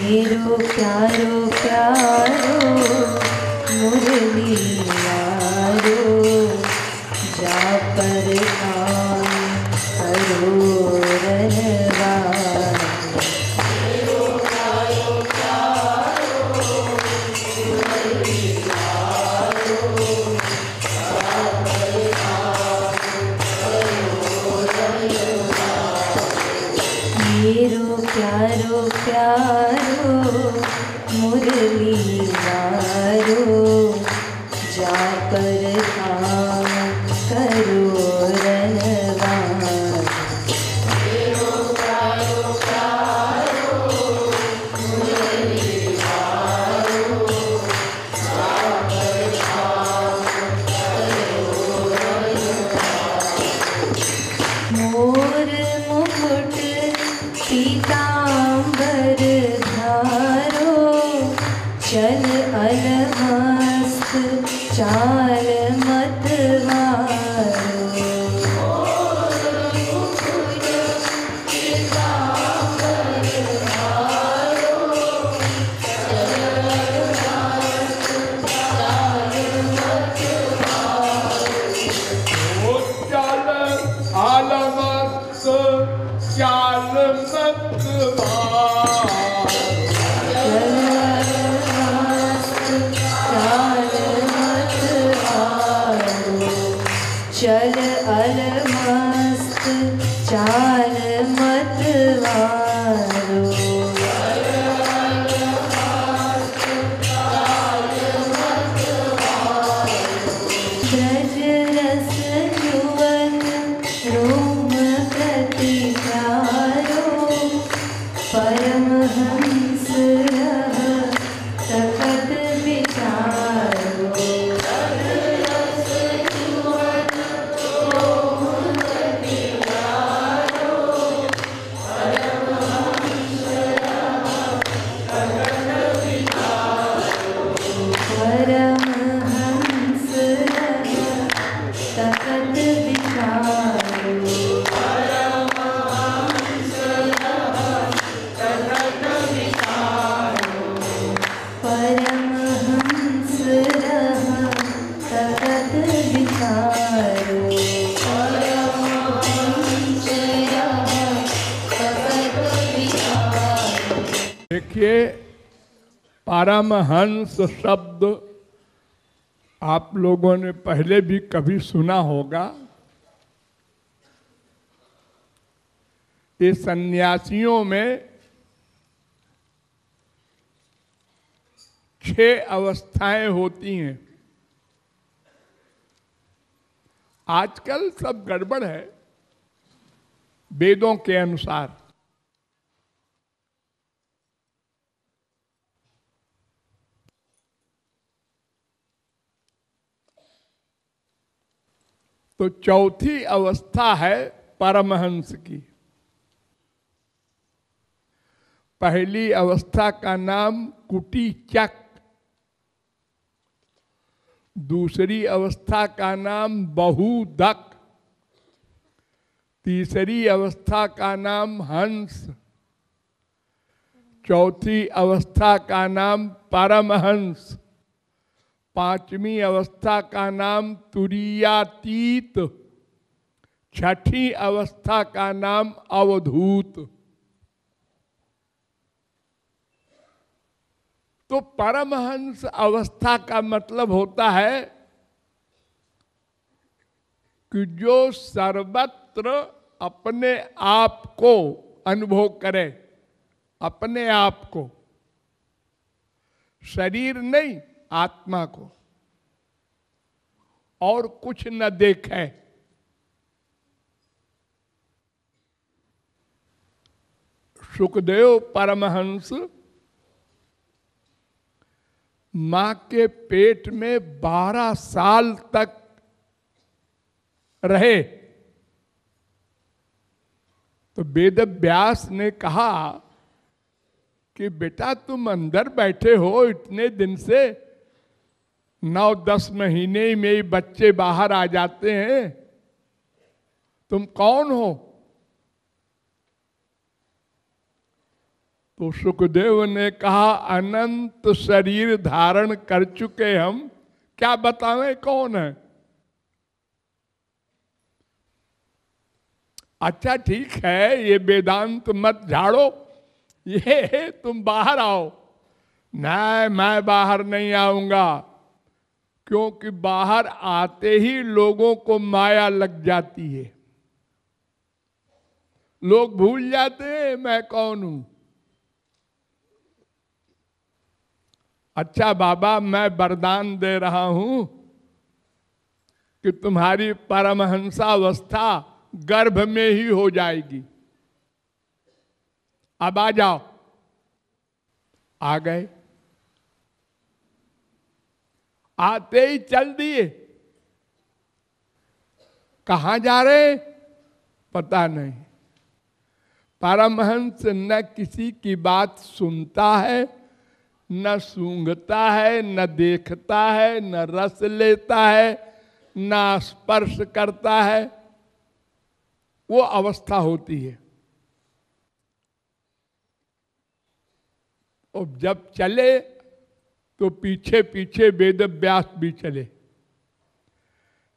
मेरो प्यारो प्यारो मुरली यारो, जा पर काम करो रहवा। मेरो प्यारो प्यारो मुरली यारो, जा पर काम करो रहवा। मेरो प्यारो प्यारो मुरली यारो, जा पर काम करो रहवा। मेरो प्यारो प्यारो मुरली यारो, जा पर काम करो रहवा। मोर मुकुट पीतांबर धारो, चल अलमस्त चाल मतवारो। मोर मुकुट पीतांबर धारो, चल अलमस्त चाल मतवारो। ओ चाल आलमस्त चाल चल अलमस्त चाल मतवारो। ब्रज रस जुवन रोम प्रति प्यारो, परमहंस रह तखत विचारो। परमहंस रह तखत विचारो। परमहंस रह तखत विचारो। परमहंस रह तखत विचारो। देखिए, परमहंस शब्द आप लोगों ने पहले भी कभी सुना होगा। ये सन्यासियों में 6 अवस्थाएं होती हैं। आजकल सब गड़बड़ है वेदों के अनुसार। तो चौथी अवस्था है परमहंस की। पहली अवस्था का नाम कुटीचक, दूसरी अवस्था का नाम बहुदक, तीसरी अवस्था का नाम हंस, चौथी अवस्था का नाम परमहंस, पांचवी अवस्था का नाम तुरीयातीत, छठी अवस्था का नाम अवधूत। तो परमहंस अवस्था का मतलब होता है कि जो सर्वत्र अपने आप को अनुभव करे, अपने आप को, शरीर नहीं आत्मा को, और कुछ न देखे। सुखदेव परमहंस मां के पेट में 12 साल तक रहे। तो वेद व्यास ने कहा कि बेटा तुम अंदर बैठे हो इतने दिन से, 9-10 महीने में ही बच्चे बाहर आ जाते हैं, तुम कौन हो? तो सुखदेव ने कहा अनंत शरीर धारण कर चुके हम, क्या बतावें कौन है। अच्छा ठीक है, ये वेदांत मत झाड़ो, ये तुम बाहर आओ। नहीं, मैं बाहर नहीं आऊंगा, क्योंकि बाहर आते ही लोगों को माया लग जाती है। लोग भूल जाते हैं मैं कौन हूं। अच्छा बाबा, मैं वरदान दे रहा हूं कि तुम्हारी परमहंसावस्था गर्भ में ही हो जाएगी। अब आ जाओ। आ गए। आते ही चल दिए। कहां जा रहे पता नहीं। परमहंस न किसी की बात सुनता है, न सूंघता है, न देखता है, न रस लेता है, न स्पर्श करता है। वो अवस्था होती है। और जब चले तो पीछे पीछे वेद व्यास भी चले।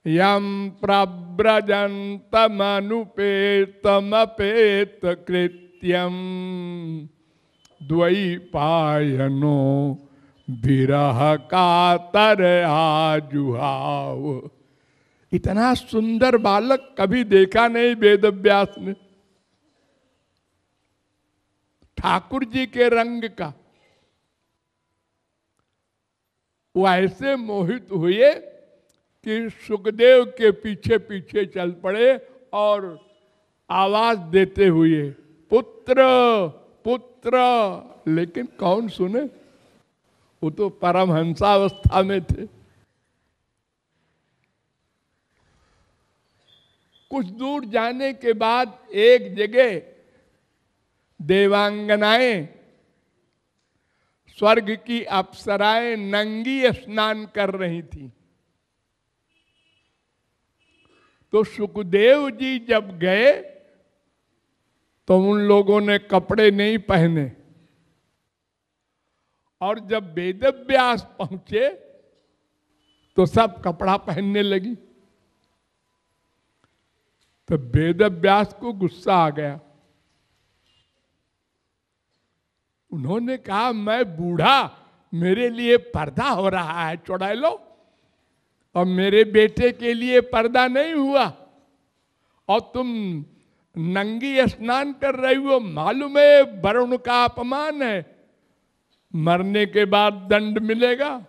यम प्रव्रजन्तमनुपेतमपेत कृत्यम द्वैपायनो विरह कातर आजुहाव। इतना सुंदर बालक कभी देखा नहीं वेद व्यास ने। ठाकुर जी के रंग का। वो ऐसे मोहित हुए कि सुखदेव के पीछे पीछे चल पड़े और आवाज देते हुए पुत्र पुत्र। लेकिन कौन सुने, वो तो परमहंसावस्था में थे। कुछ दूर जाने के बाद एक जगह देवांगनाएं, स्वर्ग की अप्सराएं नंगी स्नान कर रही थी। तो सुखदेव जी जब गए तो उन लोगों ने कपड़े नहीं पहने, और जब वेदव्यास पहुंचे तो सब कपड़ा पहनने लगी। तो वेदव्यास को गुस्सा आ गया। उन्होंने कहा मैं बूढ़ा, मेरे लिए पर्दा हो रहा है, चौड़ा लो। और मेरे बेटे के लिए पर्दा नहीं हुआ, और तुम नंगी स्नान कर रही हो। मालूम है वरुण का अपमान है, मरने के बाद दंड मिलेगा।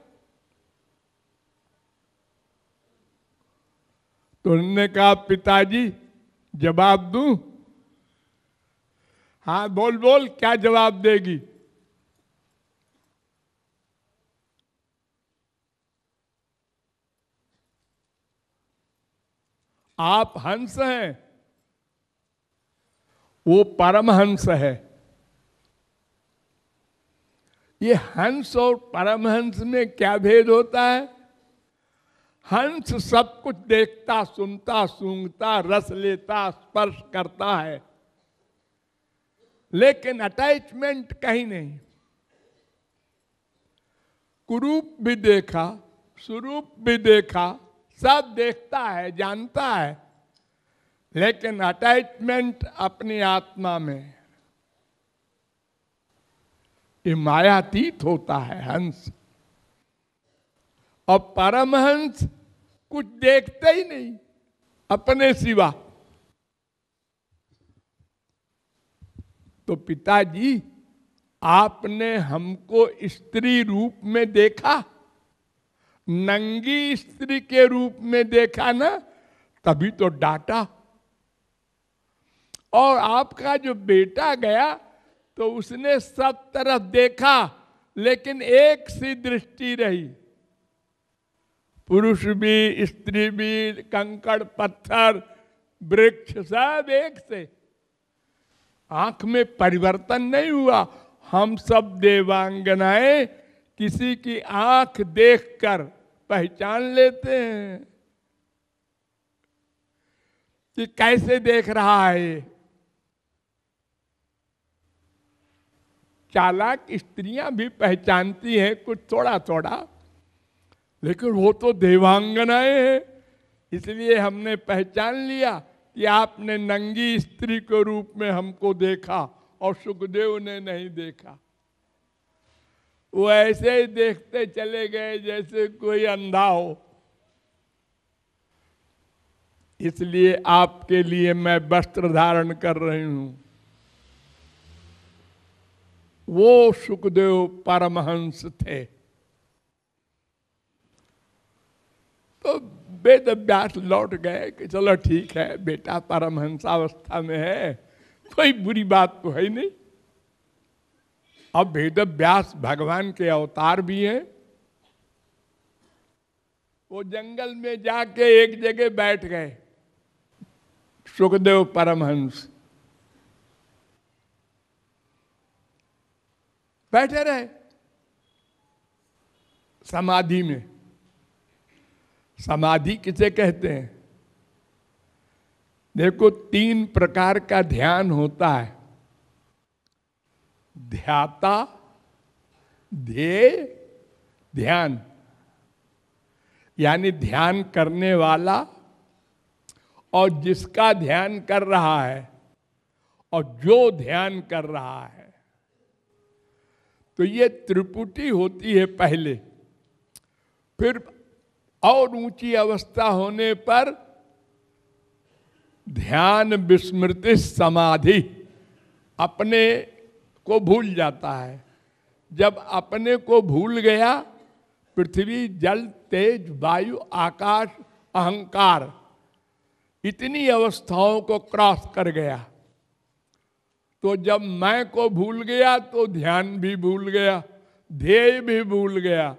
तो उन्होंने कहा पिताजी जवाब दूं? हाँ बोल बोल, क्या जवाब देगी? आप हंस हैं, वो परमहंस है। ये हंस और परमहंस में क्या भेद होता है? हंस सब कुछ देखता, सुनता, सूंघता, रस लेता, स्पर्श करता है, लेकिन अटैचमेंट कहीं नहीं। कुरूप भी देखा, स्वरूप भी देखा, सब देखता है, जानता है, लेकिन अटैचमेंट अपनी आत्मा में। ये मायातीत होता है हंस। और परमहंस कुछ देखते ही नहीं अपने सिवा। तो पिताजी आपने हमको स्त्री रूप में देखा, नंगी स्त्री के रूप में देखा ना, तभी तो डांटा। और आपका जो बेटा गया तो उसने सब तरफ देखा, लेकिन एक सी दृष्टि रही। पुरुष भी, स्त्री भी, कंकड़ पत्थर, वृक्ष, सब एक से। आंख में परिवर्तन नहीं हुआ। हम सब देवांगनाएं किसी की आंख देखकर पहचान लेते हैं कि कैसे देख रहा है। चालाक स्त्रियां भी पहचानती हैं कुछ थोड़ा थोड़ा, लेकिन वो तो देवांगनाएं हैं, इसलिए हमने पहचान लिया कि आपने नंगी स्त्री के रूप में हमको देखा और सुखदेव ने नहीं देखा। वो ऐसे ही देखते चले गए जैसे कोई अंधा हो। इसलिए आपके लिए मैं वस्त्र धारण कर रही हूं। वो सुखदेव परमहंस थे। तो वेद व्यास लौट गए कि चलो ठीक है, बेटा परमहंसावस्था में है, कोई बुरी बात तो है नहीं। अब वेद व्यास भगवान के अवतार भी हैं। वो जंगल में जाके एक जगह बैठ गए, सुखदेव परमहंस बैठे रहे समाधि में। समाधि किसे कहते हैं? देखो, 3 प्रकार का ध्यान होता है। ध्याता, ध्येय, ध्यान। यानी ध्यान करने वाला और जिसका ध्यान कर रहा है और जो ध्यान कर रहा है। तो ये त्रिपुटी होती है पहले। फिर और ऊंची अवस्था होने पर ध्यान विस्मृति समाधि, अपने को भूल जाता है। जब अपने को भूल गया, पृथ्वी, जल, तेज, वायु, आकाश, अहंकार, इतनी अवस्थाओं को क्रॉस कर गया, तो जब मैं को भूल गया तो ध्यान भी भूल गया, ध्येय भी भूल गया,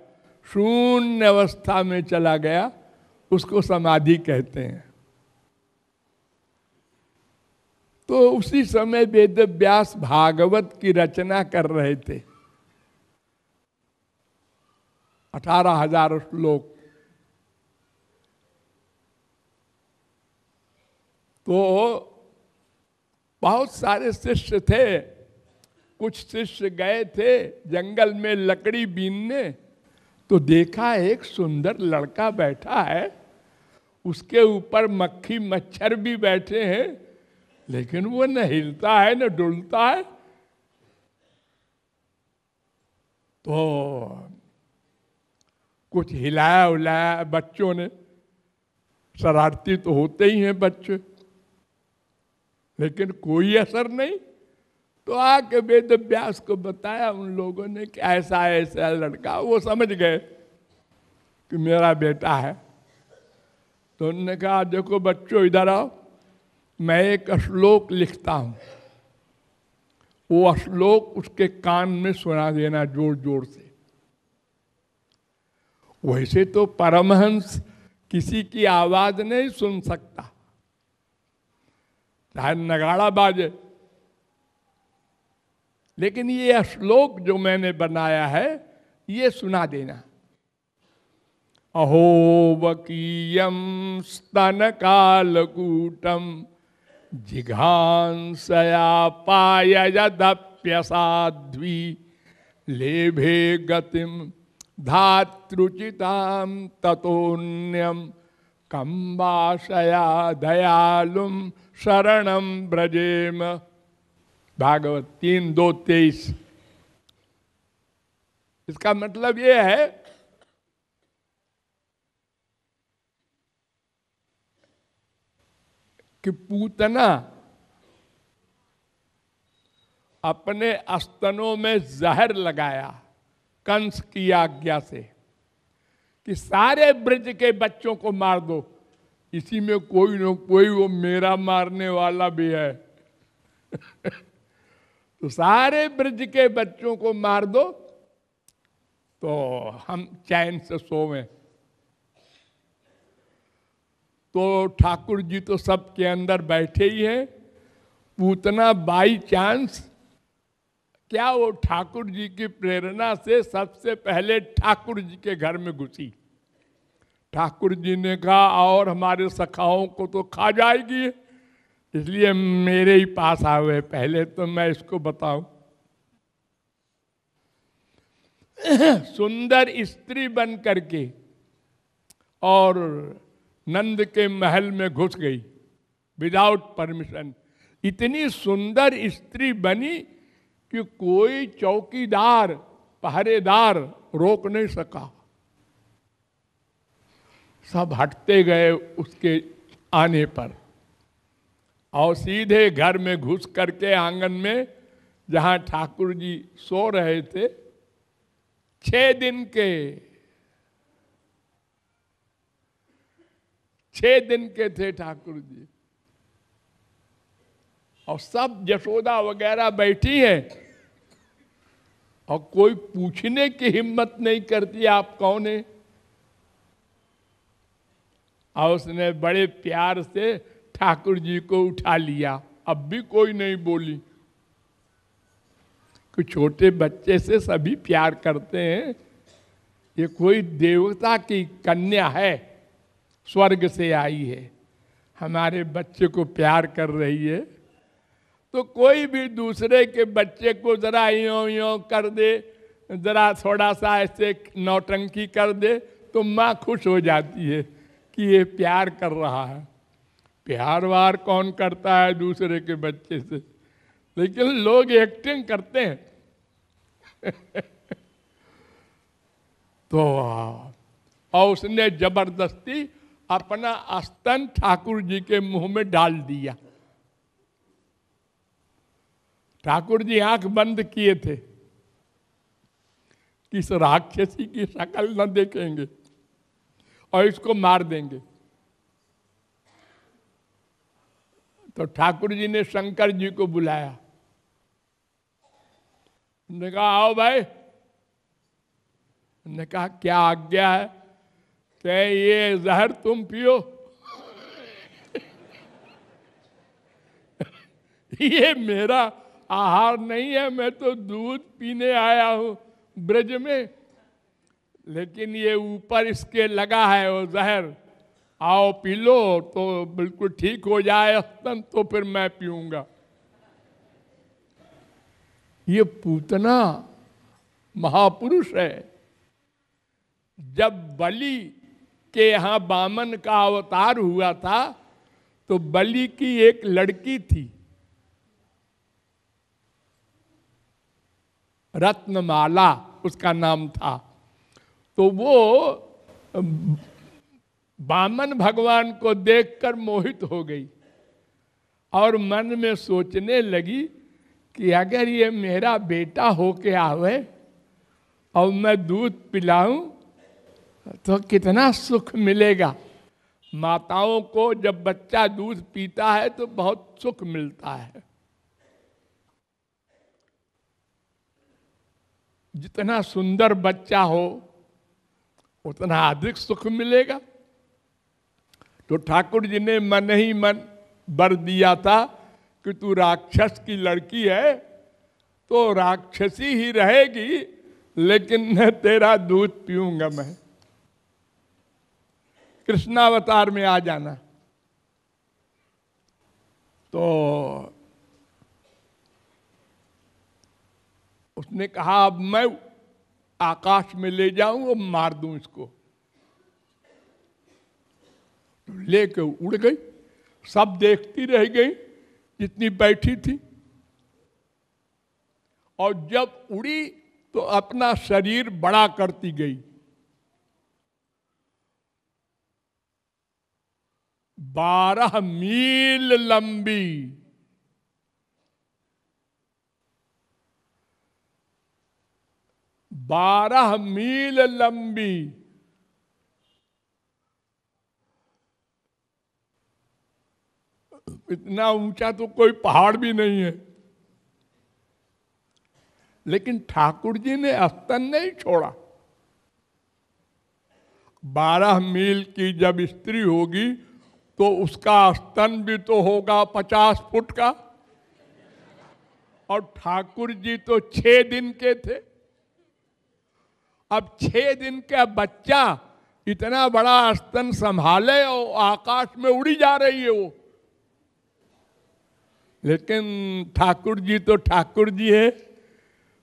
शून्य अवस्था में चला गया। उसको समाधि कहते हैं। तो उसी समय वेद व्यास भागवत की रचना कर रहे थे। 18,000 श्लोक। तो बहुत सारे शिष्य थे। कुछ शिष्य गए थे जंगल में लकड़ी बीनने, तो देखा एक सुंदर लड़का बैठा है, उसके ऊपर मक्खी मच्छर भी बैठे हैं, लेकिन वो न हिलता है न डुलता है। तो कुछ हिलाया उलाया बच्चों ने, शरारती तो होते ही हैं बच्चे, लेकिन कोई असर नहीं। तो आके वेद व्यास को बताया उन लोगों ने कि ऐसा ऐसा लड़का। वो समझ गए कि मेरा बेटा है। तो उन्होंने कहा, देखो बच्चों इधर आओ, मैं एक श्लोक लिखता हूं, वो श्लोक उसके कान में सुना देना जोर जोर से। वैसे तो परमहंस किसी की आवाज नहीं सुन सकता, चाहे नगाड़ा बाजे, लेकिन ये श्लोक जो मैंने बनाया है ये सुना देना। अहो वकीयम स्तन कालकूटम जिघांसया पाययदप्यसाध्वी लेभे गतिम धातृचिताम ततोन्यम कंबाशया दयालुम शरणम ब्रजेम। भागवत 3:2-23। इसका मतलब ये है कि पूतना अपने स्तनों में जहर लगाया कंस की आज्ञा से कि सारे ब्रज के बच्चों को मार दो, इसी में कोई न कोई वो मेरा मारने वाला भी है। तो सारे ब्रज के बच्चों को मार दो तो हम चैन से सोवें। तो ठाकुर जी तो सबके अंदर बैठे ही हैं। पूतना बाई चांस, क्या वो ठाकुर जी की प्रेरणा से सबसे पहले ठाकुर जी के घर में घुसी। ठाकुर जी ने कहा और हमारे सखाओं को तो खा जाएगी, इसलिए मेरे ही पास आए। पहले तो मैं इसको बताऊं। सुंदर स्त्री बन करके और नंद के महल में घुस गई विदाउट परमिशन। इतनी सुंदर स्त्री बनी कि कोई चौकीदार पहरेदार रोक नहीं सका। सब हटते गए उसके आने पर, और सीधे घर में घुस करके आंगन में जहां ठाकुर जी सो रहे थे, 6 दिन के थे ठाकुर जी, और सब यशोदा वगैरह बैठी है और कोई पूछने की हिम्मत नहीं करती आप कौन है। और उसने बड़े प्यार से ठाकुर जी को उठा लिया। अब भी कोई नहीं बोली कि छोटे बच्चे से सभी प्यार करते हैं, ये कोई देवता की कन्या है, स्वर्ग से आई है, हमारे बच्चे को प्यार कर रही है। तो कोई भी दूसरे के बच्चे को जरा यों यों कर दे, जरा थोड़ा सा ऐसे नौटंकी कर दे, तो माँ खुश हो जाती है कि ये प्यार कर रहा है। प्यार वार कौन करता है दूसरे के बच्चे से, लेकिन लोग एक्टिंग करते हैं। तो और उसने जबरदस्ती अपना स्तन ठाकुर जी के मुंह में डाल दिया। ठाकुर जी आंख बंद किए थे कि इस राक्षसी की शक्ल न देखेंगे और इसको मार देंगे। तो ठाकुर जी ने शंकर जी को बुलाया, उन्होंने कहा आओ भाई। उन्होंने कहा क्या आज्ञा है? कि ये जहर तुम पियो। ये मेरा आहार नहीं है, मैं तो दूध पीने आया हूं ब्रज में, लेकिन ये ऊपर इसके लगा है वो जहर, आओ पी लो तो बिल्कुल ठीक हो जाए स्तन, तो फिर मैं पीऊंगा। ये पूतना महापुरुष है। जब बलि के यहां वामन का अवतार हुआ था तो बलि की एक लड़की थी रत्नमाला, उसका नाम था। तो वो वामन भगवान को देखकर मोहित हो गई और मन में सोचने लगी कि अगर ये मेरा बेटा होके आवे और मैं दूध पिलाऊं तो कितना सुख मिलेगा। माताओं को जब बच्चा दूध पीता है तो बहुत सुख मिलता है। जितना सुंदर बच्चा हो उतना अधिक सुख मिलेगा। तो ठाकुर जी ने मन ही मन वर दिया था कि तू राक्षस की लड़की है तो राक्षसी ही रहेगी, लेकिन मैं तेरा दूध पीऊंगा। मैं कृष्णावतार में आ जाना। तो उसने कहा अब मैं आकाश में ले जाऊं और मार दूं इसको। तो लेके उड़ गई, सब देखती रह गई जितनी बैठी थी, और जब उड़ी तो अपना शरीर बड़ा करती गई। 12 मील लंबी, 12 मील लंबी इतना ऊंचा तो कोई पहाड़ भी नहीं है। लेकिन ठाकुर जी ने स्तन नहीं छोड़ा। 12 मील की जब स्त्री होगी तो उसका स्तन भी तो होगा 50 फुट का, और ठाकुर जी तो 6 दिन के थे। अब 6 दिन का बच्चा इतना बड़ा स्तन संभाले और आकाश में उड़ी जा रही है वो। लेकिन ठाकुर जी तो ठाकुर जी है,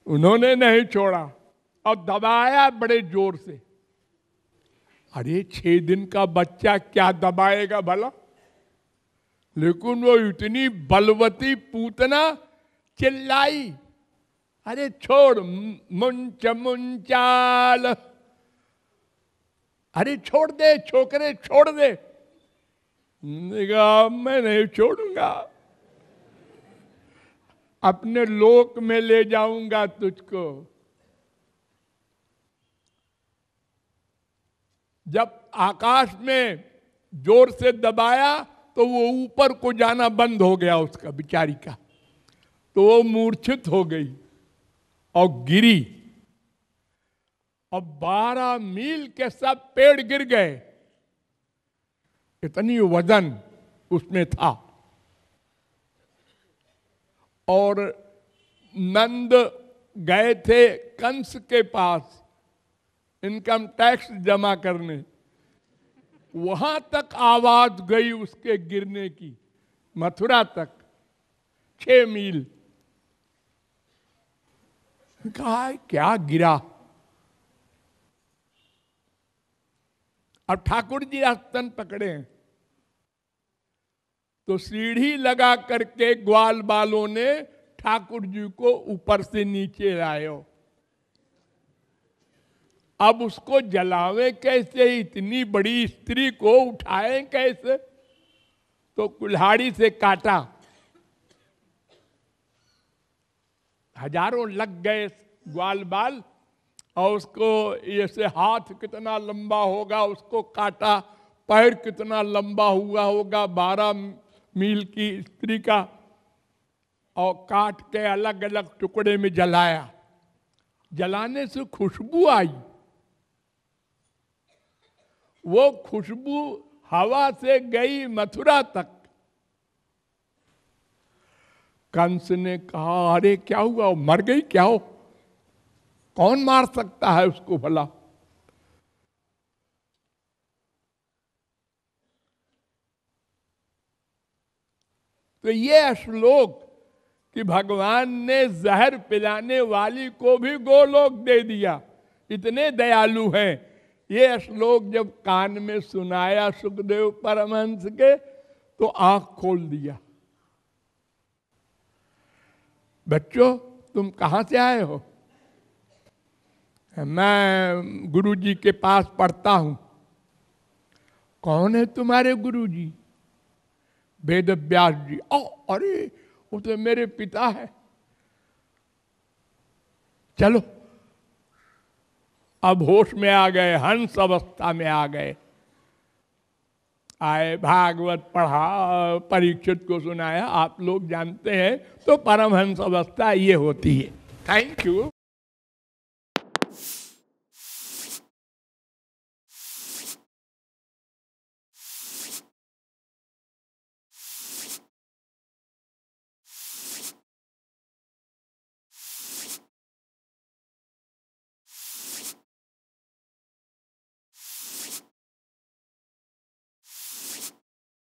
उन्होंने नहीं छोड़ा। और दबाया बड़े जोर से। अरे 6 दिन का बच्चा क्या दबाएगा भला, लेकिन वो इतनी बलवती पूतना चिल्लाई, अरे छोड़ मुंच मुंचाल, अरे छोड़ दे छोकरे छोड़ दे। मैं नहीं छोड़ूंगा, अपने लोक में ले जाऊंगा तुझको। जब आकाश में जोर से दबाया तो वो ऊपर को जाना बंद हो गया उसका, बेचारी का, तो वो मूर्छित हो गई और गिरी, और 12 मील के सब पेड़ गिर गए, इतनी वजन उसमें था। और नंद गए थे कंस के पास इनकम टैक्स जमा करने, वहां तक आवाज गई उसके गिरने की, मथुरा तक 6 मील। कहा क्या गिरा। अब ठाकुर जी आसन पकड़े हैं, तो सीढ़ी लगा करके ग्वाल बालों ने ठाकुर जी को ऊपर से नीचे लायो। अब उसको जलावे कैसे, इतनी बड़ी स्त्री को उठाए कैसे, तो कुल्हाड़ी से काटा, हजारों लग गए ग्वाल बाल, और उसको ऐसे हाथ कितना लंबा होगा उसको काटा, पैर कितना लंबा हुआ होगा 12 मील की स्त्री का, और काट के अलग अलग टुकड़े में जलाया। जलाने से खुशबू आई, वो खुशबू हवा से गई मथुरा तक। कंस ने कहा अरे क्या हुआ, मर गई क्या हो, कौन मार सकता है उसको भला। तो ये श्लोक कि भगवान ने जहर पिलाने वाली को भी गोलोक दे दिया, इतने दयालु हैं, ये श्लोक जब कान में सुनाया सुखदेव परमहंस के तो आंख खोल दिया। बच्चों तुम कहां से आए हो? मैं गुरु जी के पास पढ़ता हूं। कौन है तुम्हारे गुरु जी? वेद व्यास जी। ओ अरे वो तो मेरे पिता है। चलो, अब होश में आ गए, हंस अवस्था में आ गए। आए, भागवत पढ़ा, परीक्षित को सुनाया, आप लोग जानते हैं, तो परमहंस अवस्था ये होती है। Thank you.